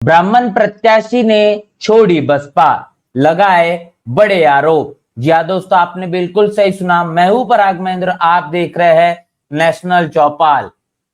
ब्राह्मण प्रत्याशी ने छोड़ी बसपा, लगाए बड़े आरोप। जी हाँ दोस्तों, आपने बिल्कुल सही सुना। मैं हूं पराग महेंद्र, आप देख रहे हैं नेशनल चौपाल,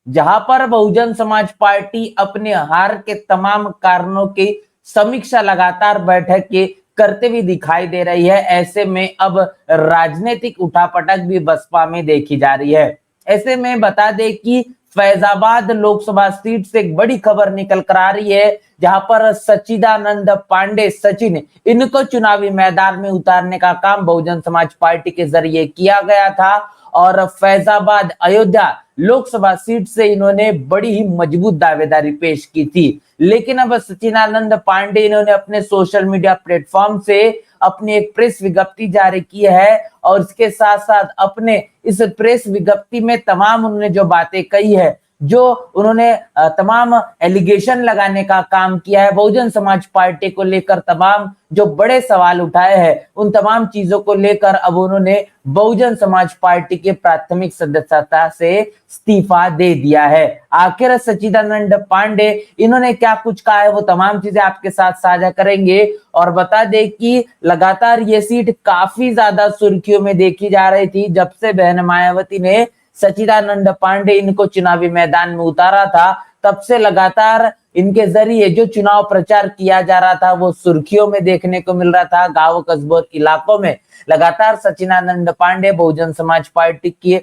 जहां पर बहुजन समाज पार्टी अपने हार के तमाम कारणों की समीक्षा लगातार बैठक के करते हुए दिखाई दे रही है। ऐसे में अब राजनीतिक उठापटक भी बसपा में देखी जा रही है। ऐसे में बता दें कि फैजाबाद लोकसभा सीट से एक बड़ी खबर निकल कर आ रही है, जहां पर सच्चिदानंद पांडे सचिन इनको चुनावी मैदान में उतारने का काम बहुजन समाज पार्टी के जरिए किया गया था और फैजाबाद अयोध्या लोकसभा सीट से इन्होंने बड़ी ही मजबूत दावेदारी पेश की थी। लेकिन अब सच्चिदानंद पांडे इन्होंने अपने सोशल मीडिया प्लेटफॉर्म से अपनी एक प्रेस विज्ञप्ति जारी की है और इसके साथ साथ अपने इस प्रेस विज्ञप्ति में तमाम उन्होंने जो बातें कही है, जो उन्होंने तमाम एलिगेशन लगाने का काम किया है, बहुजन समाज पार्टी को लेकर तमाम जो बड़े सवाल उठाए हैं, उन तमाम चीजों को लेकर अब उन्होंने बहुजन समाज पार्टी के प्राथमिक सदस्यता से इस्तीफा दे दिया है। आखिर सच्चिदानंद पांडे इन्होंने क्या कुछ कहा है, वो तमाम चीजें आपके साथ साझा करेंगे। और बता दें कि लगातार ये सीट काफी ज्यादा सुर्खियों में देखी जा रही थी जब से बहन मायावती ने सच्चिदानंद पांडे इनको चुनावी मैदान में उतारा था। तब से लगातार इनके जरिए जो चुनाव प्रचार किया जा रहा था वो सुर्खियों में देखने को मिल रहा था। गांव कस्बों इलाकों में लगातार सच्चिदानंद पांडे बहुजन समाज पार्टी के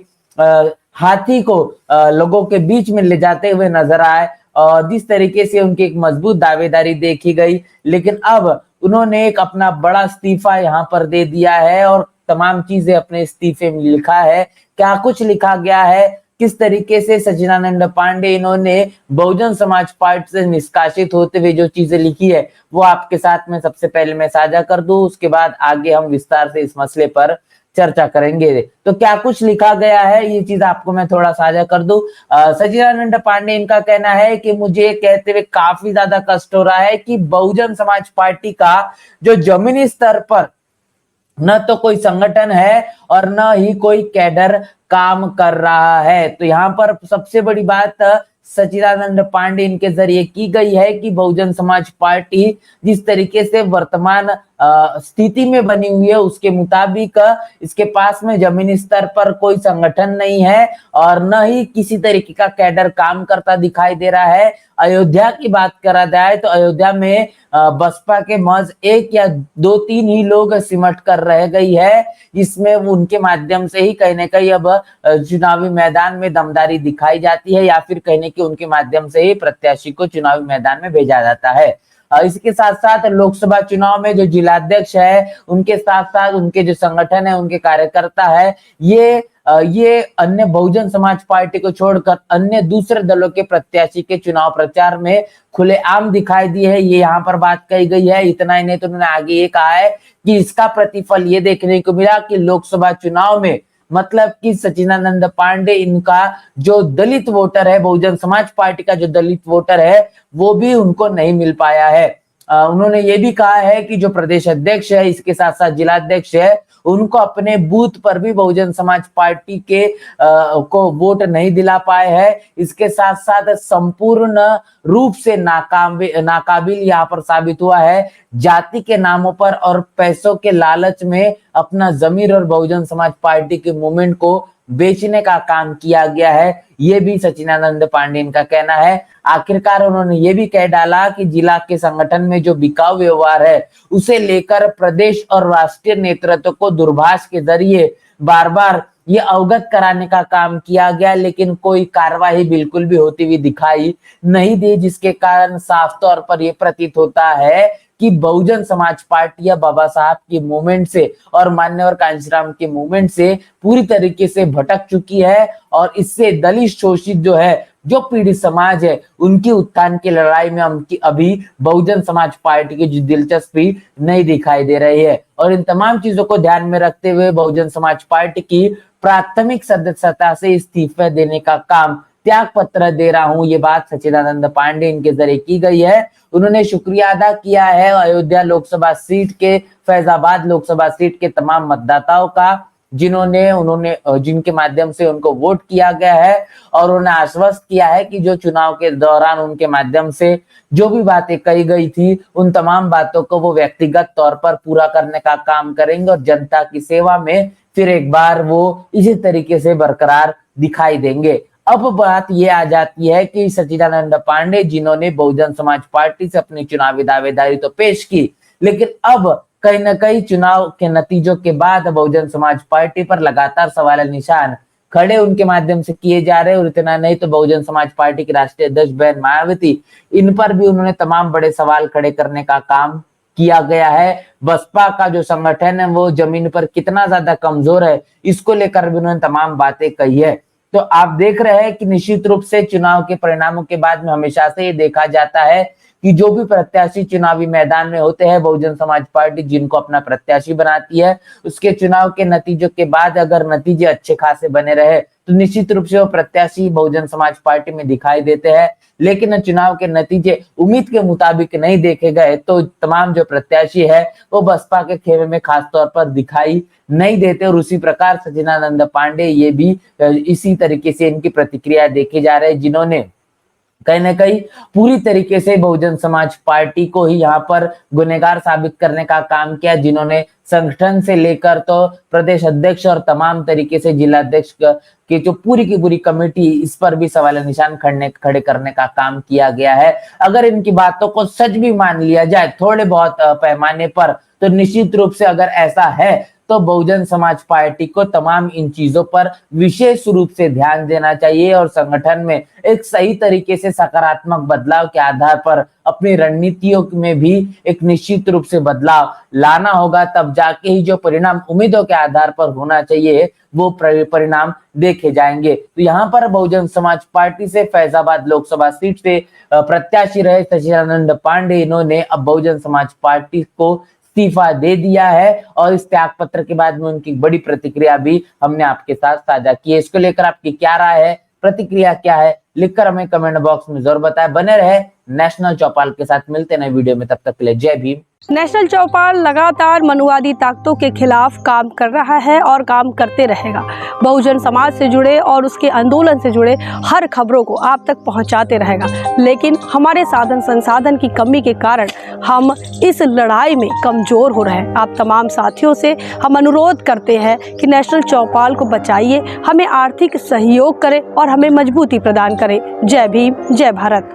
हाथी को लोगों के बीच में ले जाते हुए नजर आए और जिस तरीके से उनकी एक मजबूत दावेदारी देखी गई। लेकिन अब उन्होंने एक अपना बड़ा इस्तीफा यहाँ पर दे दिया है और तमाम चीजें अपने इस्तीफे में लिखा है। क्या कुछ लिखा गया है, किस तरीके से सच्चिदानंद पांडे इन्होंने बहुजन समाज पार्टी से निष्कासित होते हुए जो चीजें लिखी है, वो आपके साथ में सबसे पहले मैं साझा कर दूं। उसके बाद आगे हम विस्तार से इस मसले पर चर्चा करेंगे। तो क्या कुछ लिखा गया है, ये चीज आपको मैं थोड़ा साझा कर दूं। सच्चिदानंद पांडे इनका कहना है कि मुझे कहते हुए काफी ज्यादा कष्ट हो रहा है कि बहुजन समाज पार्टी का जो जमीनी स्तर पर न तो कोई संगठन है और न ही कोई कैडर काम कर रहा है। तो यहाँ पर सबसे बड़ी बात सच्चिदानंद पांडे इनके जरिए की गई है कि बहुजन समाज पार्टी जिस तरीके से वर्तमान स्थिति में बनी हुई है उसके मुताबिक इसके पास में जमीनी स्तर पर कोई संगठन नहीं है और न ही किसी तरीके का कैडर काम करता दिखाई दे रहा है। अयोध्या की बात करा जाए तो अयोध्या में बसपा के महज एक या दो तीन ही लोग सिमट कर रह गई है, जिसमें उनके माध्यम से ही कहीं ना कहीं अब चुनावी मैदान में दमदारी दिखाई जाती है या फिर कहने कि उनके माध्यम से ही प्रत्याशी को चुनावी मैदान में भेजा जाता है। इसके साथ साथ लोकसभा चुनाव में जो जिलाध्यक्ष है, उनके साथ साथ उनके जो संगठन है, उनके कार्यकर्ता है, ये अन्य बहुजन समाज पार्टी को छोड़कर अन्य दूसरे दलों के प्रत्याशी के चुनाव प्रचार में खुलेआम दिखाई दी है। ये यहाँ पर बात कही गई है। इतना ही नहीं तो उन्होंने आगे ये कहा है कि इसका प्रतिफल ये देखने को मिला कि लोकसभा चुनाव में मतलब कि सच्चिदानंद पांडे इनका जो दलित वोटर है, बहुजन समाज पार्टी का जो दलित वोटर है, वो भी उनको नहीं मिल पाया है। उन्होंने ये भी कहा है कि जो प्रदेश अध्यक्ष है, इसके साथ साथ जिलाध्यक्ष है, उनको अपने बूथ पर भी बहुजन समाज पार्टी के को वोट नहीं दिला पाए हैं। इसके साथ साथ संपूर्ण रूप से नाकाबिल यहाँ पर साबित हुआ है। जाति के नामों पर और पैसों के लालच में अपना जमीर और बहुजन समाज पार्टी के मूवमेंट को बेचने का काम किया गया है, ये भी सच्चिदानंद पांडे इनका कहना है। आखिरकार उन्होंने ये भी कह डाला कि जिला के संगठन में जो बिकाऊ व्यवहार है उसे लेकर प्रदेश और राष्ट्रीय नेतृत्व को दूरभाष के जरिए बार बार ये अवगत कराने का काम किया गया, लेकिन कोई कार्रवाई बिल्कुल भी होती हुई दिखाई नहीं दी, जिसके कारण साफ तौर पर यह प्रतीत होता है कि बहुजन समाज पार्टी या बाबा साहब की मूवमेंट से और मान्यवर कांशीराम के मूवमेंट से पूरी तरीके से भटक चुकी है और इससे दलित शोषित जो है, जो पीड़ित समाज है, उनकी उत्थान की लड़ाई में हमकी अभी बहुजन समाज पार्टी की जो दिलचस्पी नहीं दिखाई दे रही है। और इन तमाम चीजों को ध्यान में रखते हुए बहुजन समाज पार्टी की प्राथमिक सदस्यता से इस्तीफे देने का काम, त्याग पत्र दे रहा हूं, ये बात सच्चिदानंद पांडे इनके जरिए की गई है। उन्होंने शुक्रिया अदा किया है अयोध्या लोकसभा सीट के, फैजाबाद लोकसभा सीट के तमाम मतदाताओं का, जिनके माध्यम से उनको वोट किया गया है और उन्हें आश्वस्त किया है कि जो चुनाव के दौरान उनके माध्यम से जो भी बातें कही गई थी उन तमाम बातों को वो व्यक्तिगत तौर पर पूरा करने का काम करेंगे और जनता की सेवा में फिर एक बार वो इसी तरीके से बरकरार दिखाई देंगे। अब बात ये आ जाती है कि सच्चिदानंद पांडे जिन्होंने बहुजन समाज पार्टी से अपनी चुनावी दावेदारी तो पेश की, लेकिन अब कहीं ना कहीं चुनाव के नतीजों के बाद बहुजन समाज पार्टी पर लगातार सवाल निशान खड़े उनके माध्यम से किए जा रहे हैं। और इतना नहीं तो बहुजन समाज पार्टी की राष्ट्रीय अध्यक्ष बहन मायावती, इन पर भी उन्होंने तमाम बड़े सवाल खड़े करने का काम किया गया है। बसपा का जो संगठन है वो जमीन पर कितना ज्यादा कमजोर है, इसको लेकर भी उन्होंने तमाम बातें कही है। तो आप देख रहे हैं कि निश्चित रूप से चुनाव के परिणामों के बाद में हमेशा से ये देखा जाता है कि जो भी प्रत्याशी चुनावी मैदान में होते हैं, बहुजन समाज पार्टी जिनको अपना प्रत्याशी बनाती है, उसके चुनाव के नतीजों के बाद अगर नतीजे अच्छे खासे बने रहे तो निश्चित रूप से वो प्रत्याशी बहुजन समाज पार्टी में दिखाई देते हैं। लेकिन चुनाव के नतीजे उम्मीद के मुताबिक नहीं देखे गए तो तमाम जो प्रत्याशी है वो बसपा के खेमे में खास तौर पर दिखाई नहीं देते। और उसी प्रकार सच्चिदानंद पांडे ये भी इसी तरीके से इनकी प्रतिक्रिया देखे जा रहे हैं, जिन्होंने कहीं ना कहीं पूरी तरीके से बहुजन समाज पार्टी को ही यहाँ पर गुनहगार साबित करने का काम किया, जिन्होंने संगठन से लेकर तो प्रदेश अध्यक्ष और तमाम तरीके से जिलाध्यक्ष की जो पूरी की पूरी कमेटी, इस पर भी सवाल निशान खड़े करने का काम किया गया है। अगर इनकी बातों को सच भी मान लिया जाए थोड़े बहुत पैमाने पर, तो निश्चित रूप से अगर ऐसा है तो बहुजन समाज पार्टी को तमाम इन चीजों पर विशेष रूप से ध्यान देना चाहिए और संगठन में एक सही तरीके से सकारात्मक बदलाव के आधार पर अपनी रणनीतियों में भी एक निश्चित रूप से बदलाव लाना होगा। तब जाके ही जो परिणाम उम्मीदों के आधार पर होना चाहिए वो परिणाम देखे जाएंगे। तो यहाँ पर बहुजन समाज पार्टी से फैजाबाद लोकसभा सीट से प्रत्याशी रहे सच्चिदानंद पांडे, इन्होंने अब बहुजन समाज पार्टी को इस्तीफा दे दिया है और इस त्याग पत्र के बाद में उनकी बड़ी प्रतिक्रिया भी हमने आपके साथ साझा की है। इसको लेकर आपकी क्या राय है, प्रतिक्रिया क्या है, लिखकर हमें कमेंट बॉक्स में जरूर बताएं। बने रहे नेशनल चौपाल के साथ, मिलते नए वीडियो में, तब तक के लिए जय भीम। नेशनल चौपाल लगातार मनुवादी ताकतों के खिलाफ काम कर रहा है और काम करते रहेगा। बहुजन समाज से जुड़े और उसके आंदोलन से जुड़े हर खबरों को आप तक पहुंचाते रहेगा। लेकिन हमारे साधन संसाधन की कमी के कारण हम इस लड़ाई में कमज़ोर हो रहे हैं। आप तमाम साथियों से हम अनुरोध करते हैं कि नेशनल चौपाल को बचाइए, हमें आर्थिक सहयोग करें और हमें मजबूती प्रदान करें। जय भीम, जय भारत।